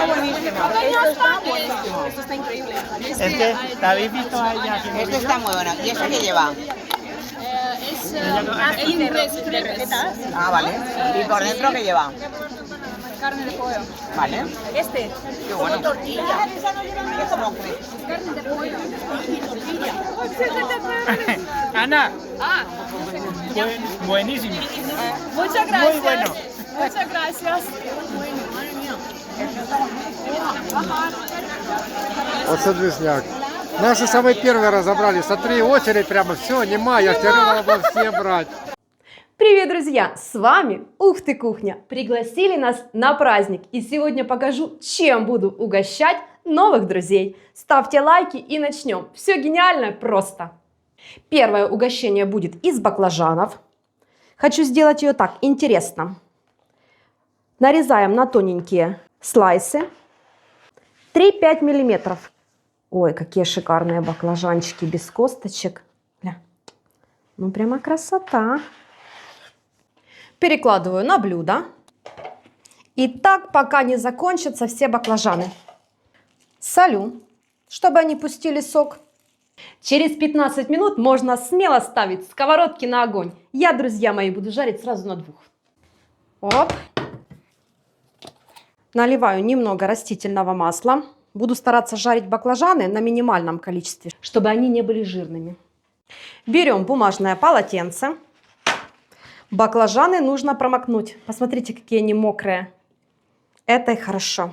buenísimo. Esto está buenísimo. Esto está increíble. Es que la habéis visto a ella haciendo Esto vídeos. está muy bueno. ¿Y eso qué lleva? Es casting de recetas. Ah, vale. ¿Y por dentro qué lleva? Carne de pollo. Vale. Este, Qué bueno. tortilla. Es como Carne de pollo. Ana, Ah, buenísimo. muchas gracias. Muy bueno. Muchas gracias. Вот садвесняк. Наши самые первые разобрали. Смотри, очередь прямо. Все, нема, я все равно надо всем брать. Привет, друзья! С вами Ух ты Кухня! Пригласили нас на праздник, и сегодня покажу, чем буду угощать новых друзей. Ставьте лайки и начнем. Все гениально просто. Первое угощение будет из баклажанов. Хочу сделать ее так, интересно. Нарезаем на тоненькие слайсы. 3-5 миллиметров. Ой, какие шикарные баклажанчики без косточек. Ну, прямо красота. Перекладываю на блюдо. И так, пока не закончатся все баклажаны. Солю, чтобы они пустили сок. Через 15 минут можно смело ставить сковородки на огонь. Я, друзья мои, буду жарить сразу на 2. Оп. Наливаю немного растительного масла. Буду стараться жарить баклажаны на минимальном количестве, чтобы они не были жирными. Берем бумажное полотенце. Баклажаны нужно промокнуть. Посмотрите, какие они мокрые. Это и хорошо.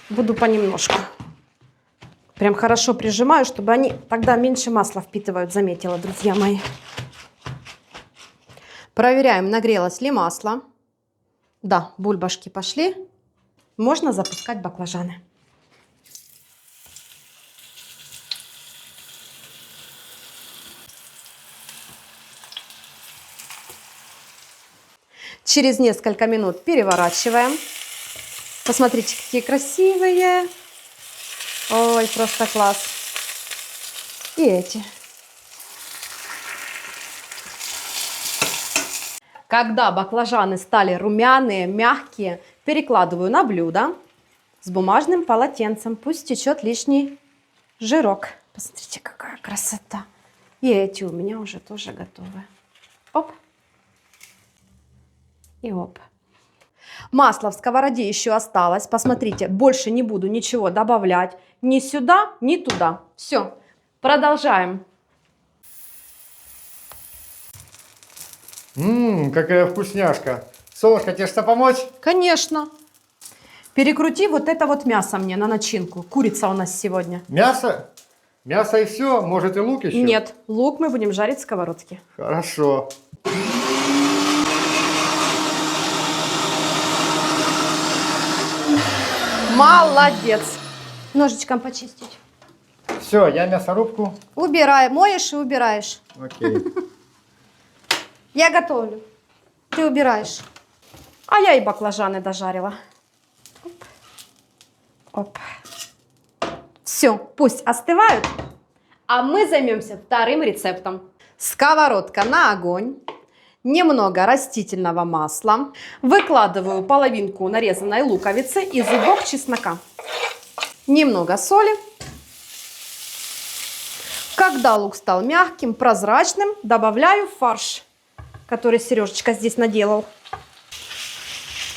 Буду понемножку. Прям хорошо прижимаю, чтобы они тогда меньше масла впитывают. Заметила, друзья мои. Проверяем, нагрелось ли масло. Да, бульбашки пошли. Можно запускать баклажаны. Через несколько минут переворачиваем. Посмотрите, какие красивые. Ой, просто класс. И эти. Когда баклажаны стали румяные, мягкие, перекладываю на блюдо с бумажным полотенцем. Пусть течет лишний жирок. Посмотрите, какая красота. И эти у меня уже тоже готовы. Оп. И оп. Масло в сковороде еще осталось. Посмотрите, больше не буду ничего добавлять. Ни сюда, ни туда. Все. Продолжаем. Какая вкусняшка. Солнышко, тебе что помочь? Конечно. Перекрути вот это вот мясо мне на начинку. Курица у нас сегодня. Мясо? Мясо и все? Может и лук еще? Нет, лук мы будем жарить в сковородке. Хорошо. Молодец. Ножичком почистить. Все, я мясорубку. Убирай, моешь и убираешь. Окей. Я готовлю. Ты убираешь. А я и баклажаны дожарила. Оп. Оп. Все, пусть остывают. А мы займемся вторым рецептом. Сковородка на огонь. Немного растительного масла. Выкладываю половинку нарезанной луковицы и зубок чеснока. Немного соли. Когда лук стал мягким, прозрачным, добавляю фарш, который Сережечка здесь наделал.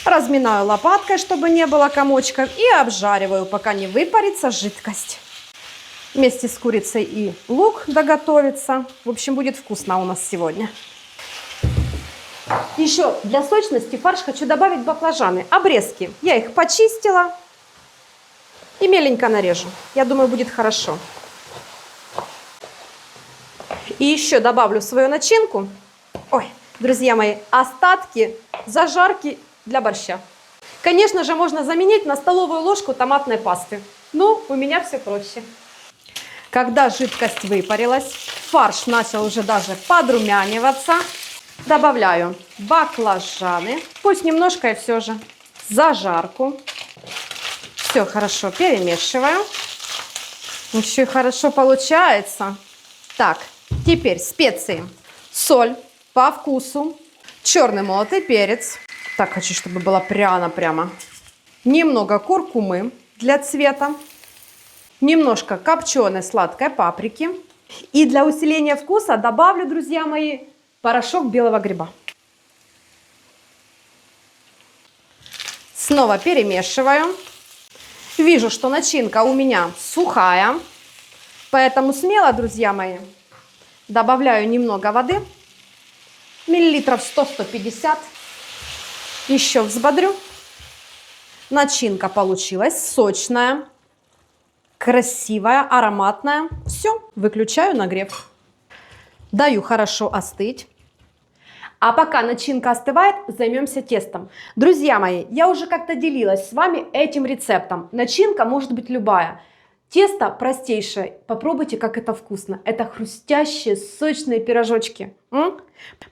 Разминаю лопаткой, чтобы не было комочков, и обжариваю, пока не выпарится жидкость. Вместе с курицей и лук доготовится. В общем, будет вкусно у нас сегодня. Еще для сочности в фарш хочу добавить баклажаны, обрезки. Я их почистила и меленько нарежу. Я думаю, будет хорошо. И еще добавлю в свою начинку, ой, друзья мои, остатки зажарки для борща. Конечно же, можно заменить на столовую ложку томатной пасты. Но у меня все проще. Когда жидкость выпарилась, фарш начал уже даже подрумяниваться, добавляю баклажаны. Пусть немножко и все же. Зажарку. Все хорошо перемешиваю. Еще и хорошо получается. Так, теперь специи. Соль по вкусу. черный молотый перец. Так, хочу, чтобы было пряно. Немного куркумы для цвета. Немножко копченой сладкой паприки. И для усиления вкуса добавлю, друзья мои, порошок белого гриба. Снова перемешиваю. Вижу, что начинка у меня сухая. Поэтому смело, друзья мои, добавляю немного воды. Миллилитров 100-150. Еще взбодрю. Начинка получилась сочная, красивая, ароматная. Все, выключаю нагрев. Даю хорошо остыть. А пока начинка остывает, займемся тестом. Друзья мои, я уже как-то делилась с вами этим рецептом. Начинка может быть любая. Тесто простейшее. Попробуйте, как это вкусно. Это хрустящие, сочные пирожочки.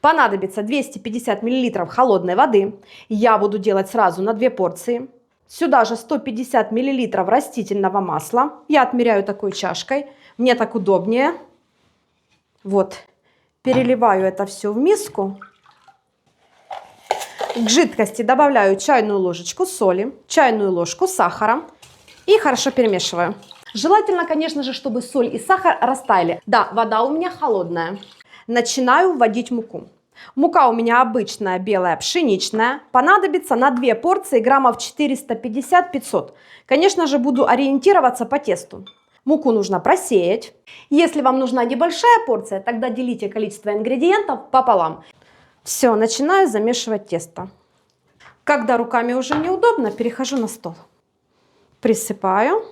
Понадобится 250 мл холодной воды. Я буду делать сразу на 2 порции. Сюда же 150 мл растительного масла. Я отмеряю такой чашкой. Мне так удобнее. Вот. Переливаю это все в миску. К жидкости добавляю чайную ложечку соли, чайную ложку сахара и хорошо перемешиваю. Желательно, конечно же, чтобы соль и сахар растаяли. Да, вода у меня холодная. Начинаю вводить муку. Мука у меня обычная, белая, пшеничная. Понадобится на 2 порции граммов 450-500. Конечно же, буду ориентироваться по тесту. Муку нужно просеять. Если вам нужна небольшая порция, тогда делите количество ингредиентов пополам. Все, начинаю замешивать тесто. Когда руками уже неудобно, перехожу на стол. Присыпаю.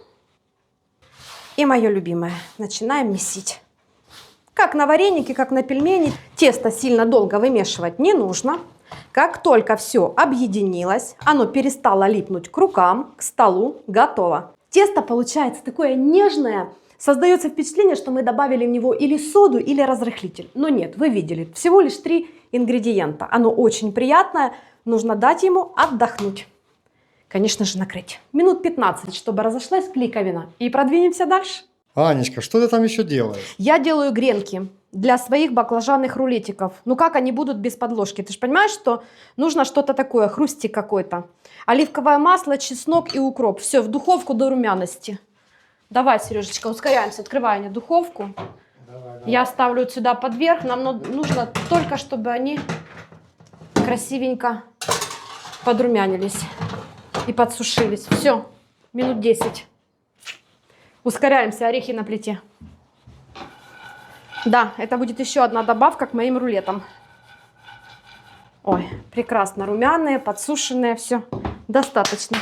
И мое любимое. Начинаем месить. Как на вареники, как на пельмени. Тесто сильно долго вымешивать не нужно. Как только все объединилось, оно перестало липнуть к рукам, к столу, готово. Тесто получается такое нежное. Создается впечатление, что мы добавили в него или соду, или разрыхлитель. Но нет, вы видели, всего лишь 3 ингредиента. Оно очень приятное, нужно дать ему отдохнуть. Конечно же, накрыть. Минут 15, чтобы разошлась клейковина. И продвинемся дальше. Анечка, что ты там еще делаешь? Я делаю гренки для своих баклажанных рулетиков. Ну как они будут без подложки? Ты же понимаешь, что нужно что-то такое, хрустик какой-то. Оливковое масло, чеснок и укроп. Все, в духовку до румяности. Давай, Сережечка, ускоряемся. Открывай духовку. Давай. Я ставлю сюда под верх. Нам нужно только, чтобы они красивенько подрумянились и подсушились. Все, минут 10. Ускоряемся, орехи на плите. Да, это будет еще одна добавка к моим рулетам. Ой, прекрасно румяные, подсушенные, все, достаточно.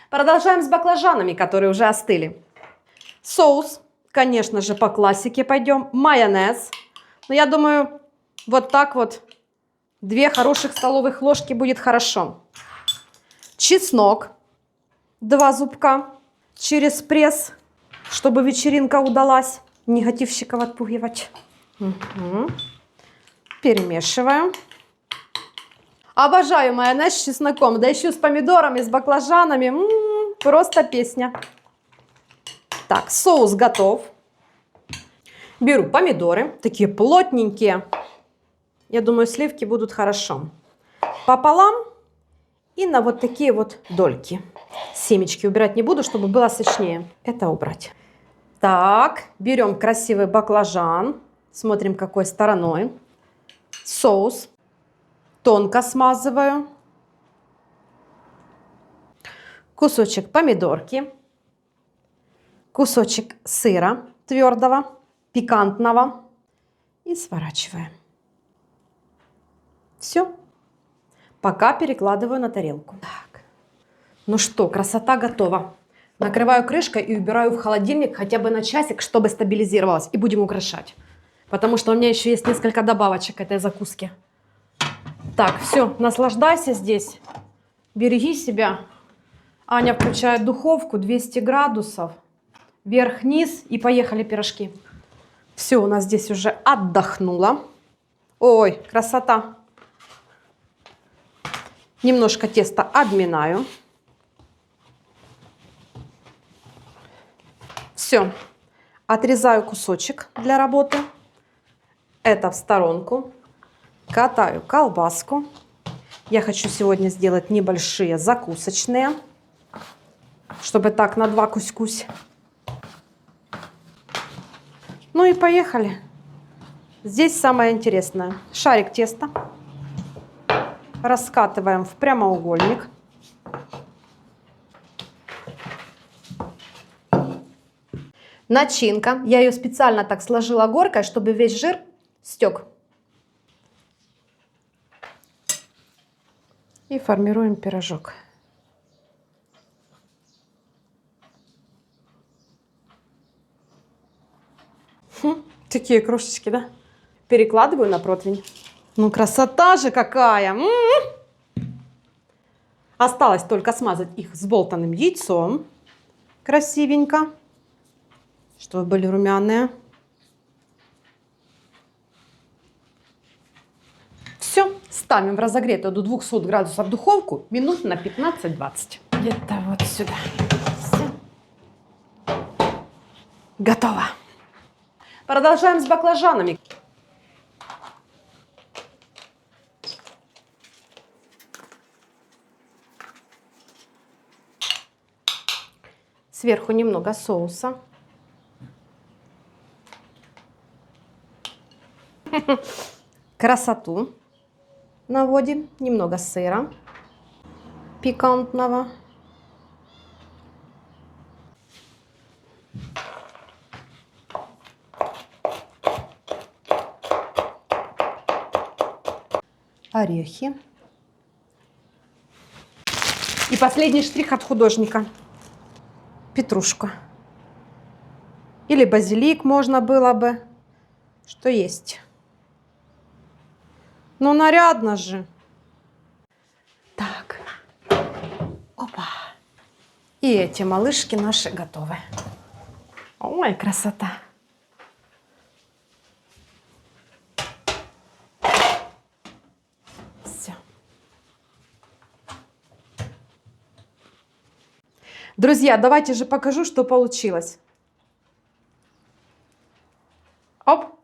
Продолжаем с баклажанами, которые уже остыли. Соус, конечно же, по классике пойдем. Майонез. Но я думаю, вот так вот 2 хороших столовых ложки будет хорошо. Чеснок. 2 зубка. Через пресс, чтобы вечеринка удалась. Негативщиков отпугивать. Угу. Перемешиваю. Обожаю майонез с чесноком. Да еще с помидорами, с баклажанами. Просто песня. Так, соус готов. Беру помидоры. Такие плотненькие. Я думаю, сливки будут хорошо. Пополам. И на вот такие вот дольки. Семечки убирать не буду, чтобы было сочнее. Это убрать. Так, берем красивый баклажан. Смотрим, какой стороной. Соус. Тонко смазываю. Кусочек помидорки. Кусочек сыра твердого, пикантного. И сворачиваем. Все. Пока перекладываю на тарелку. Так. Ну что, красота готова. Накрываю крышкой и убираю в холодильник хотя бы на часик, чтобы стабилизировалось. И будем украшать. Потому что у меня еще есть несколько добавочек к этой закуске. Так, все, наслаждайся здесь. Береги себя. Аня включает духовку, 200 градусов. Вверх-вниз и поехали пирожки. Все, у нас здесь уже отдохнуло. Ой, красота. Немножко теста обминаю. Все. Отрезаю кусочек для работы. Это в сторонку. Катаю колбаску. Я хочу сегодня сделать небольшие закусочные, чтобы так на 2 кусь-кусь. Ну и поехали. Здесь самое интересное. Шарик теста раскатываем в прямоугольник. Начинка. Я ее специально так сложила горкой, чтобы весь жир стек. И формируем пирожок. Такие крошечки, да? Перекладываю на противень. Ну, красота же какая! Осталось только смазать их взболтанным яйцом. Красивенько. Чтобы были румяные. Все. Ставим в разогретую до 200 градусов духовку минут на 15-20. Где-то вот сюда. Все. Готово. Продолжаем с баклажанами. Сверху немного соуса. Красоту наводим. Немного сыра пикантного. Орехи. И последний штрих от художника. Петрушка. Или базилик можно было бы. Что есть. Ну, нарядно же. Так. Опа. И эти малышки наши готовы. Ой, красота. Все. Друзья, давайте же покажу, что получилось. Оп.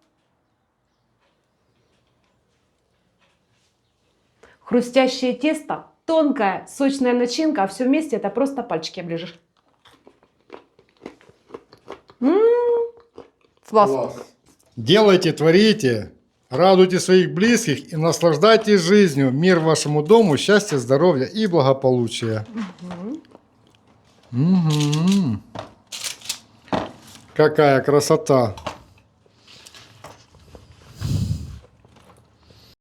Хрустящее тесто, тонкая, сочная начинка, а все вместе это просто пальчики оближешь. Класс. Делайте, творите, радуйте своих близких и наслаждайтесь жизнью. Мир вашему дому, счастья, здоровья и благополучия. Какая красота.